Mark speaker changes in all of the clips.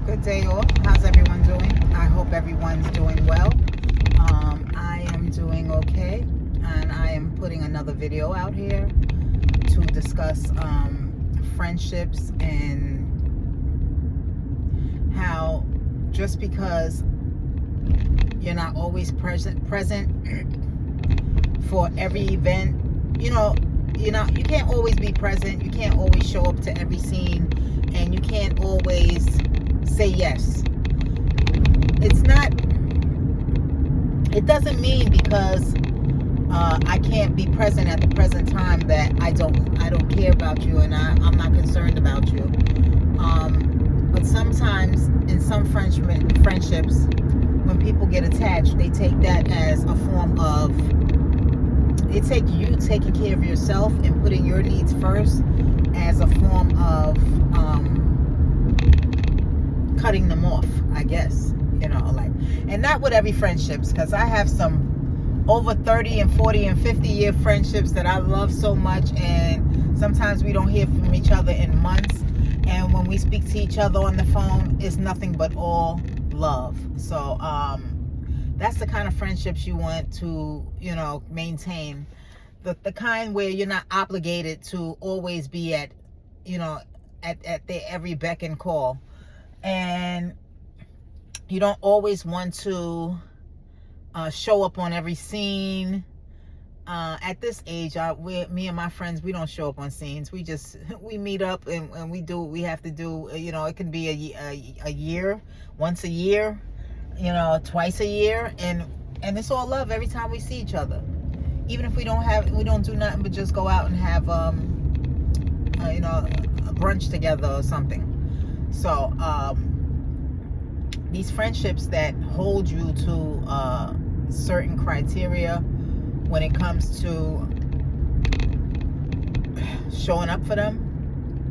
Speaker 1: Good day, all. How's everyone doing? I hope everyone's doing well. I am doing okay, and I am putting another video out here to discuss friendships and how just because you're not always present for every event, you can't always be present. You can't always show up to every scene, and you can't always say yes. It doesn't mean because I can't be present at the present time that I don't care about you, and I'm not concerned about you. But sometimes in some friendships, when people get attached, they take that as a form of, they take you taking care of yourself and putting your needs first as a form of cutting them off, I guess. And not with every friendships, because I have some over 30 and 40 and 50 year friendships that I love so much, and sometimes we don't hear from each other in months, and when we speak to each other on the phone, it's nothing but all love. So that's the kind of friendships you want to maintain, the kind where you're not obligated to always be at their every beck and call, and you don't always want to show up on every scene. At this age, me and my friends, we don't show up on scenes. We meet up and we do what we have to do. It can be a year, once a year, twice a year, and it's all love every time we see each other. Even if we don't do nothing but just go out and have a brunch together or something. So these friendships that hold you to certain criteria when it comes to showing up for them,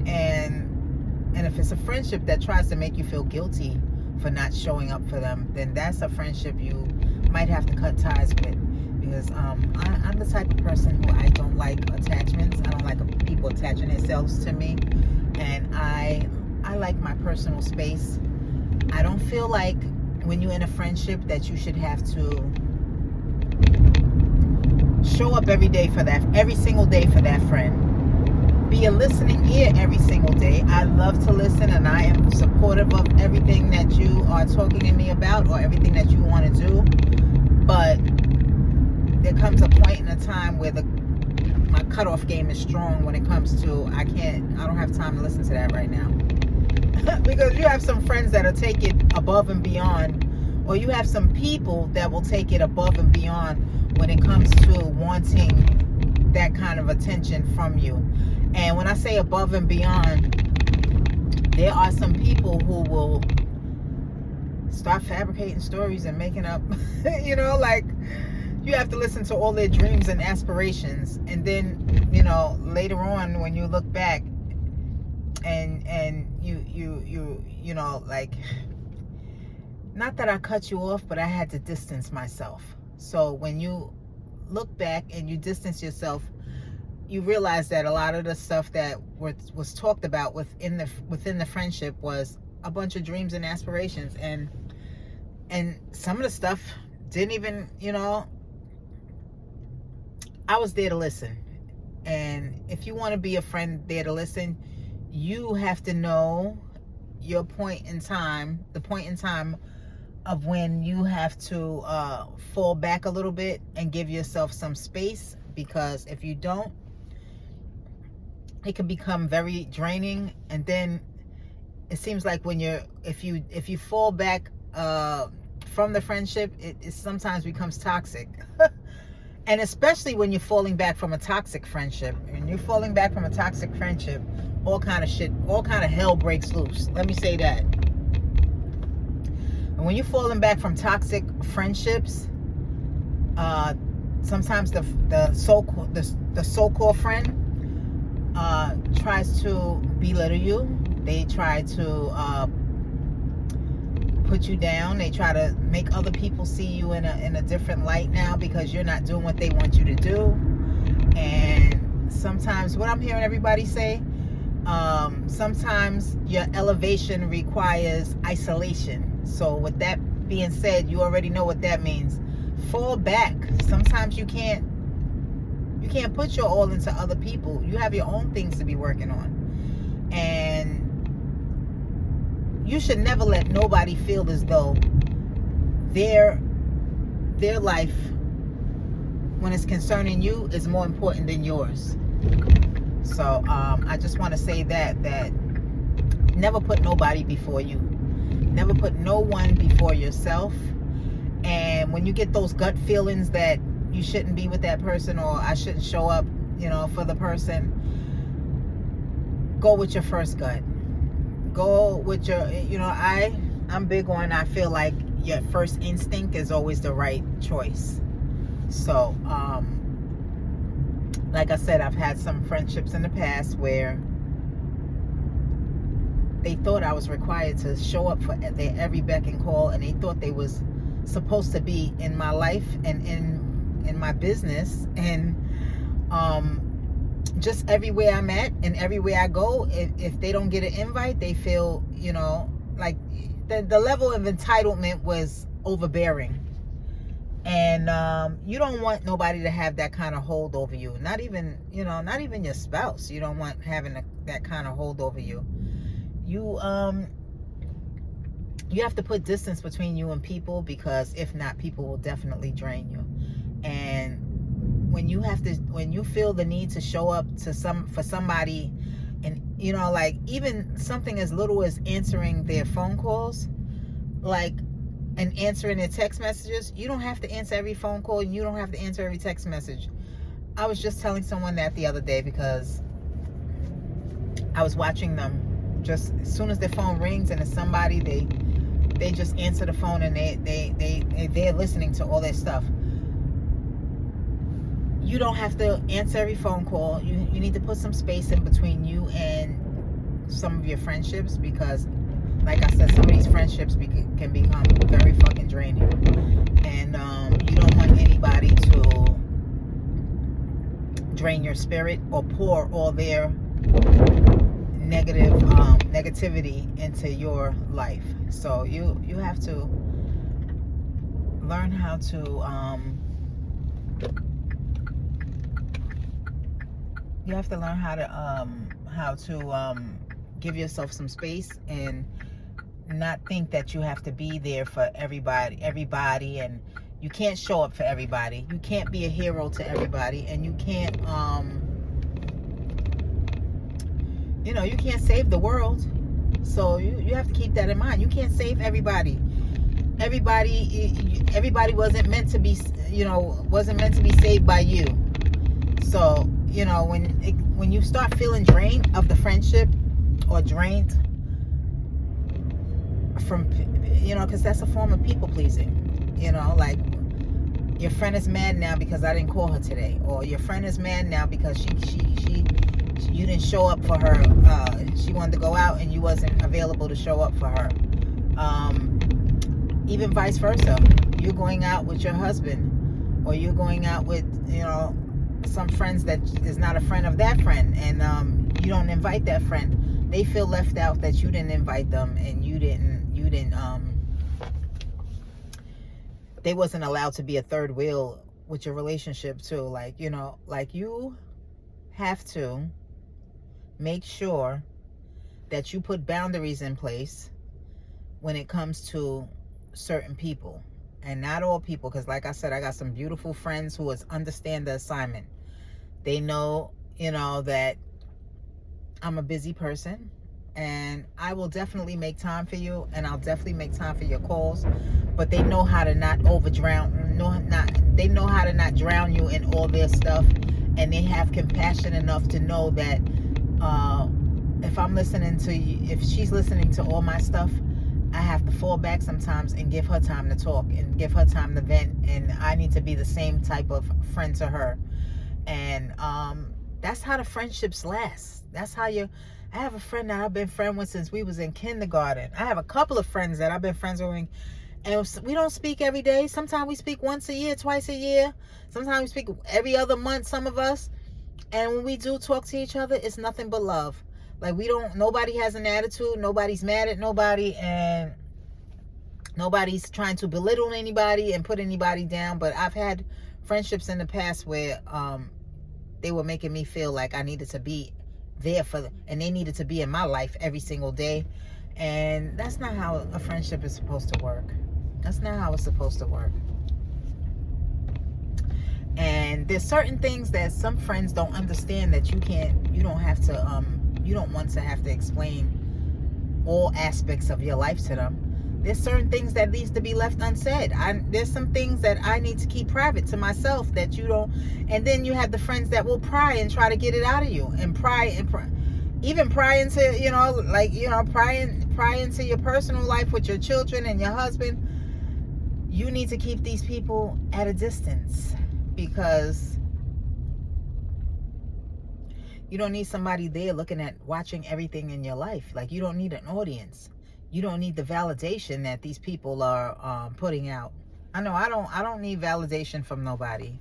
Speaker 1: and if it's a friendship that tries to make you feel guilty for not showing up for them, then that's a friendship you might have to cut ties with, because I'm the type of person who I don't like attachments. I don't like people attaching themselves to me, and I like my personal space. I don't feel like when you're in a friendship that you should have to show up every single day for that friend. Be a listening ear every single day. I love to listen, and I am supportive of everything that you are talking to me about or everything that you want to do. But there comes a point in a time where my cutoff game is strong when it comes to, I don't have time to listen to that right now. Because you have some friends that'll take it above and beyond, or you have some people that will take it above and beyond when it comes to wanting that kind of attention from you. And when I say above and beyond, there are some people who will start fabricating stories and making up, like you have to listen to all their dreams and aspirations, and then later on when you look back and you like, not that I cut you off, but I had to distance myself. So when you look back and you distance yourself, you realize that a lot of the stuff that was talked about within the friendship was a bunch of dreams and aspirations, and some of the stuff didn't even, I was there to listen. And if you want to be a friend there to listen, you have to know your point in time, the point in time of when you have to fall back a little bit and give yourself some space, because if you don't, it can become very draining. And then it seems like if you fall back from the friendship, it sometimes becomes toxic. And especially when you're falling back from a toxic friendship. When you're falling back from a toxic friendship, all kind of hell breaks loose. Let me say that. And when you're falling back from toxic friendships, sometimes the so-called friend tries to belittle you. They try to put you down. They try to make other people see you in a different light now, because you're not doing what they want you to do. And sometimes what I'm hearing everybody say, Sometimes your elevation requires isolation. So with that being said, you already know what that means. Fall back. Sometimes you can't put your all into other people. You have your own things to be working on. And you should never let nobody feel as though their life, when it's concerning you, is more important than yours. So I just want to say that never put nobody before you. Never put no one before yourself. And when you get those gut feelings that you shouldn't be with that person, or I shouldn't show up, for the person, go with your first gut. Go with your, I'm big on, I feel like your first instinct is always the right choice. So, like I said, I've had some friendships in the past where they thought I was required to show up for their every beck and call, and they thought they was supposed to be in my life and in my business, and just everywhere I'm at and everywhere I go, if they don't get an invite, they feel, like the level of entitlement was overbearing. And you don't want nobody to have that kind of hold over you. Not even your spouse. You don't want having that kind of hold over you. You have to put distance between you and people, because if not, people will definitely drain you. And when you feel the need to show up for somebody, and like even something as little as answering their phone calls, and answering their text messages. You don't have to answer every phone call, and you don't have to answer every text message. I was just telling someone that the other day, because I was watching them. Just as soon as their phone rings and it's somebody, they just answer the phone, and they're listening to all their stuff. You don't have to answer every phone call. You need to put some space in between you and some of your friendships, because like I said, some of these friendships can become very fucking draining. And you don't want anybody to drain your spirit or pour all their negativity into your life. So you have to learn how to give yourself some space, and not think that you have to be there for everybody, and you can't show up for everybody. You can't be a hero to everybody, and you can't you can't save the world. So you have to keep that in mind. You can't save everybody. Everybody wasn't meant to be saved by you. So when you start feeling drained of the friendship, or drained from, because that's a form of people pleasing. Like your friend is mad now because I didn't call her today, or your friend is mad now because you didn't show up for her. She wanted to go out and you wasn't available to show up for her. Even vice versa. You're going out with your husband, or you're going out with some friends that is not a friend of that friend, and you don't invite that friend. They feel left out that you didn't invite them, and you didn't they wasn't allowed to be a third wheel with your relationship too. Like you have to make sure that you put boundaries in place when it comes to certain people, and not all people, because like I said, I got some beautiful friends who understand the assignment. They know that I'm a busy person, and I will definitely make time for you, and I'll definitely make time for your calls, but they know how to not they know how to not drown you in all their stuff, and they have compassion enough to know that if she's listening to all my stuff, I have to fall back sometimes and give her time to talk and give her time to vent, and I need to be the same type of friend to her. And that's how the friendships last. That's how I have a friend that I've been friends with since we was in kindergarten. I have a couple of friends that I've been friends with, and we don't speak every day. Sometimes we speak once a year, twice a year. Sometimes we speak every other month, some of us. And when we do talk to each other, it's nothing but love. Like, nobody has an attitude, nobody's mad at nobody, and nobody's trying to belittle anybody and put anybody down. But I've had friendships in the past where they were making me feel like I needed to be there for them, and they needed to be in my life every single day. And that's not how a friendship is supposed to work. That's not how it's supposed to work. And there's certain things that some friends don't understand, that you don't want to have to explain all aspects of your life to them. There's certain things that needs to be left unsaid. There's some things that I need to keep private to myself that you don't. And then you have the friends that will pry and try to get it out of you, and even pry into, pry into your personal life with your children and your husband. You need to keep these people at a distance, because you don't need somebody there watching everything in your life. Like, you don't need an audience. You don't need the validation that these people are putting out. I know I don't need validation from nobody.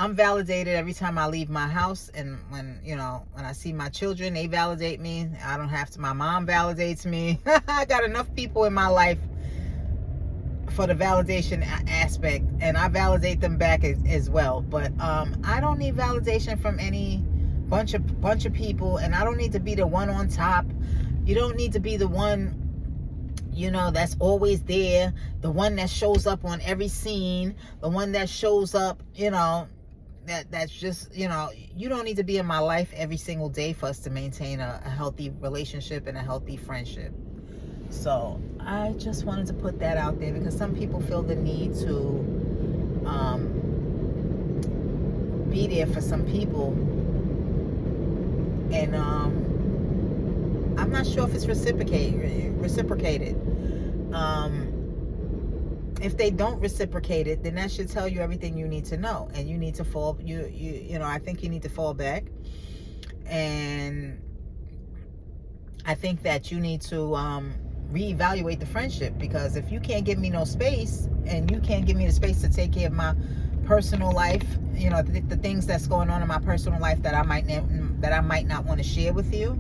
Speaker 1: I'm validated every time I leave my house, and when I see my children, they validate me. I don't have to. My mom validates me. I got enough people in my life for the validation aspect, and I validate them back as well. But I don't need validation from any bunch of people, and I don't need to be the one on top. You don't need to be the one that's always there, the one that shows up on every scene, the one that shows up, that's just, you don't need to be in my life every single day for us to maintain a healthy relationship and a healthy friendship. So I just wanted to put that out there, because some people feel the need to be there for some people, and I'm not sure if it's reciprocated. If they don't reciprocate it, then that should tell you everything you need to know, and you need to I think you need to fall back, and I think that you need to reevaluate the friendship, because if you can't give me no space, and you can't give me the space to take care of my personal life, the things that's going on in my personal life that I might not want to share with you,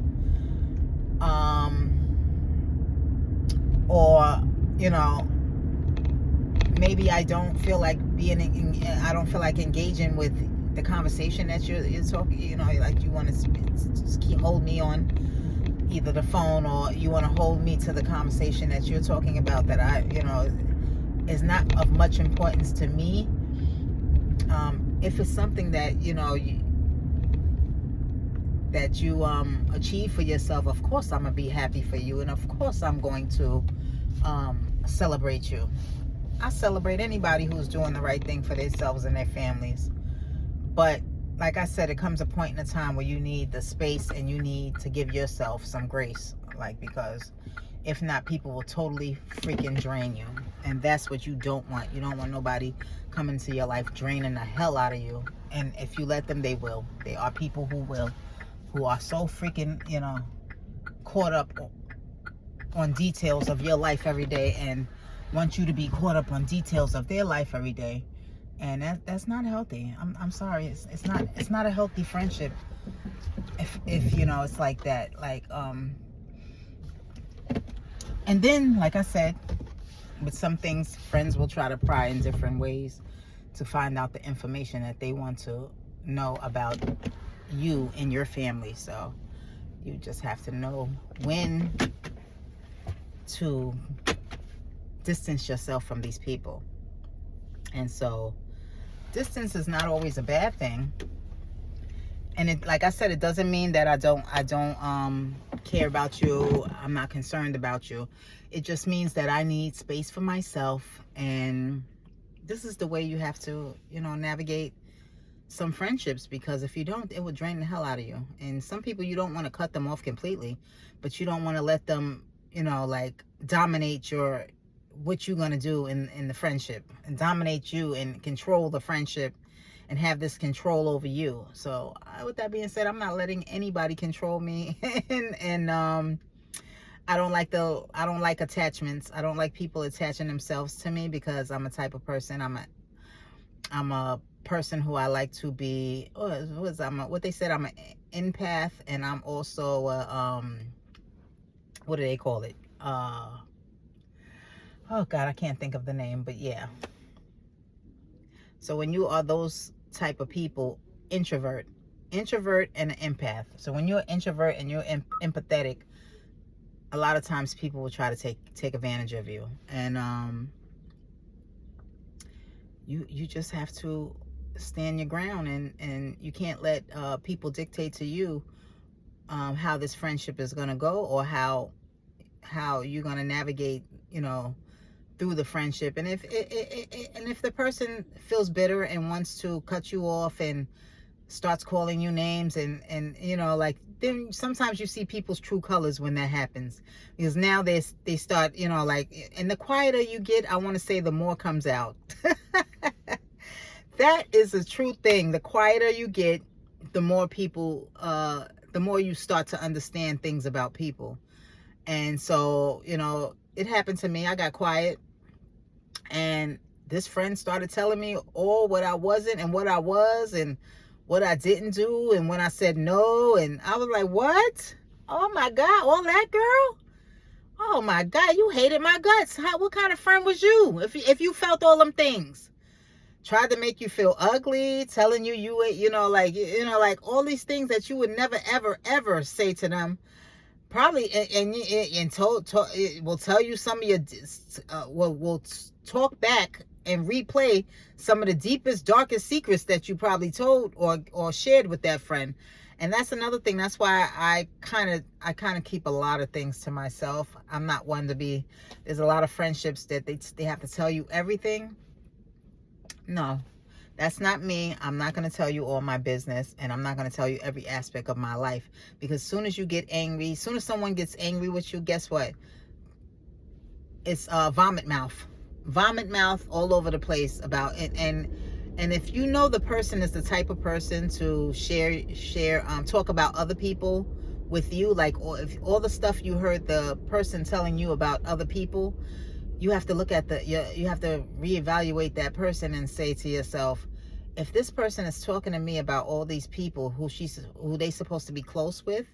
Speaker 1: or maybe I don't feel like engaging with the conversation that you're talking, like you want to just hold me on either the phone, or you want to hold me to the conversation that you're talking about that is not of much importance to me. If it's something that that you achieve for yourself, of course I'm gonna be happy for you, and of course I'm going to celebrate you. I celebrate anybody who's doing the right thing for themselves and their families. But like I said, it comes a point in a time where you need the space, and you need to give yourself some grace, because if not, people will totally freaking drain you, and that's what you don't want. You don't want nobody coming into your life draining the hell out of you. And if you let them, they will. They are people who are so freaking caught up on details of your life every day, and want you to be caught up on details of their life every day. And that's not healthy. I'm sorry, it's not a healthy friendship if it's like that. And then, like I said, with some things, friends will try to pry in different ways to find out the information that they want to know about you and your family. So you just have to know when to distance yourself from these people. And so distance is not always a bad thing. And it, like I said, it doesn't mean that I don't care about you. I'm not concerned about you. It just means that I need space for myself, and this is the way you have to, navigate some friendships, because if you don't, it will drain the hell out of you. And some people, you don't want to cut them off completely, but you don't want to let them, dominate what you're going to do in the friendship, and dominate you and control the friendship and have this control over you. So with that being said, I'm not letting anybody control me. and I don't like attachments. I don't like people attaching themselves to me, because I'm a type of person. I'm a person who I like to be. What they said, I'm an empath, and I'm also what do they call it? Oh God, I can't think of the name, but yeah. So when you are those type of people, introvert and an empath. So when you're an introvert and you're empathetic, a lot of times people will try to take advantage of you, and you just have to stand your ground, and you can't let people dictate to you how this friendship is going to go, or how you're going to navigate, through the friendship. And if the person feels bitter and wants to cut you off and starts calling you names, and like, then sometimes you see people's true colors when that happens, because now they start, like, and the quieter you get, I want to say, the more comes out. That is a true thing. The quieter you get, the more people, the more you start to understand things about people. And so, it happened to me. I got quiet, and this friend started telling me all what I wasn't and what I was and what I didn't do, and when I said no, and I was like, what? Oh my God, all that, girl? Oh my God, you hated my guts. What kind of friend was you? If you felt all them things, tried to make you feel ugly, telling you like all these things that you would never ever say to them, probably, and it will tell you some of your will talk back and replay some of the deepest, darkest secrets that you probably told or shared with that friend. And that's another thing. That's why I kind of keep a lot of things to myself. I'm not one to be. There's a lot of friendships that they have to tell you everything. No, that's not me. I'm not going to tell you all my business, and I'm not going to tell you every aspect of my life, because as soon as you get angry, as soon as someone gets angry with you, guess what? It's vomit mouth all over the place about it. And if you know the person is the type of person to share talk about other people with you, like, or if all the stuff you heard the person telling you about other people, you have to look at you have to reevaluate that person and say to yourself, if this person is talking to me about all these people who they supposed to be close with,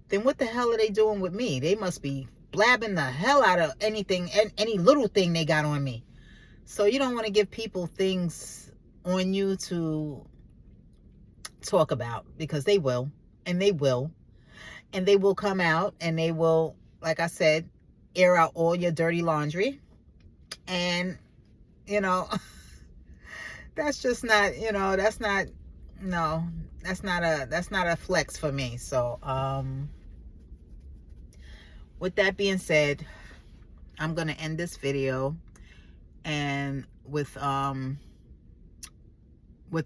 Speaker 1: then what the hell are they doing with me? They must be blabbing the hell out of anything, any little thing they got on me. So you don't want to give people things on you to talk about, because they will, and they will come out, and they will, like I said, air out all your dirty laundry. And that's just not, that's not a flex for me. So with that being said, I'm gonna end this video, and with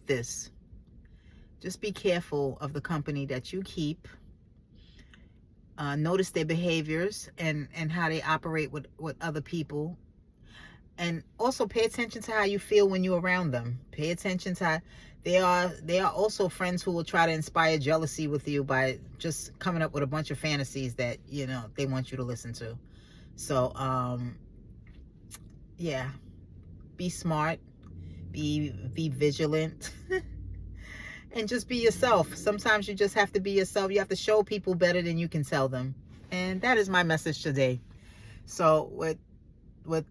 Speaker 1: this, just be careful of the company that you keep. Notice their behaviors and how they operate with other people. And also pay attention to how you feel when you're around them. Pay attention to how they are also friends who will try to inspire jealousy with you by just coming up with a bunch of fantasies that, they want you to listen to. So, yeah, be smart, be vigilant. And just be yourself. Sometimes you just have to be yourself. You have to show people better than you can tell them. And that is my message today. So with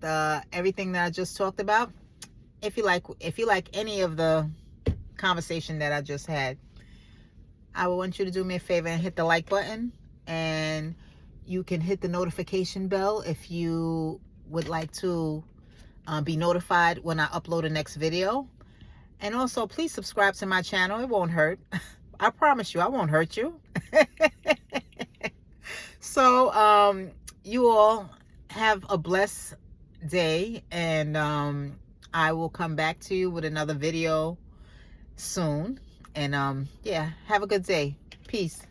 Speaker 1: everything that I just talked about, if you like any of the conversation that I just had, I want you to do me a favor and hit the like button, and you can hit the notification bell if you would like to be notified when I upload the next video. And also, please subscribe to my channel. It won't hurt. I promise you, I won't hurt you. So, you all have a blessed day, and I will come back to you with another video soon. And yeah, have a good day. Peace.